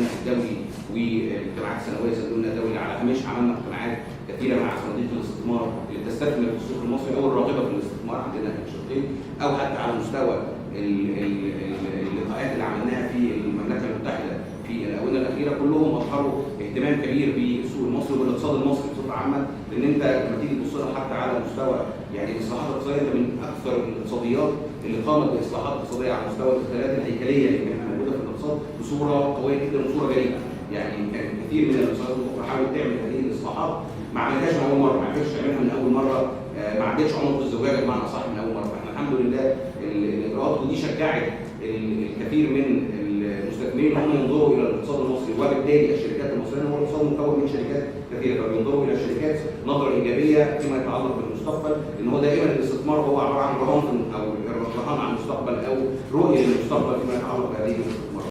الدولي والاجتماعات السنويه صندوق الدولي على هامش عملنا اجتماعات كثيره مع صناديق الاستثمار اللي بتستثمر في السوق المصري او الراغبه في الاستثمار عندنا في الشقين، او حتى على مستوى اللقاءات اللي عملناها في المملكه المتحده في الاونه الاخيره، كلهم اظهروا اهتمام كبير بالسوق المصري وبالاقتصاد المصري بصفه عامه، لان انت لما تيجي تبص لها حتى على مستوى يعني الاصلاحات الاقتصاديه، انت من اكثر الاقتصاديات اللي قامت باصلاحات اقتصاديه على مستوى الادخالات الهيكليه اللي كانت موجوده في الاقتصاد بصوره قويه جدا وصوره جريئه. يعني كان كثير من الاقتصادات الاخرى حاولت تعمل هذه الاصلاحات ما عملتهاش من اول مره، ما عرفتش تعملها من اول مره، ما عدتش عنق الزجاجه بمعنى صح من اول مره. فاحنا الحمد لله الاجراءات ودي شجعت الكثير من المستثمرين ان هم ينظروا الى الاقتصاد المصري، وبالتالي الشركات المصريه، هو الاقتصاد مكون من شركات كثيره، فبينظروا الى الشركات نظره ايجابيه فيما يتعلق بالمستقبل، ان هو دائما الاستثمار هو عباره عن رهان او رهان على المستقبل او رؤيه للمستقبل فيما يتعلق بهذه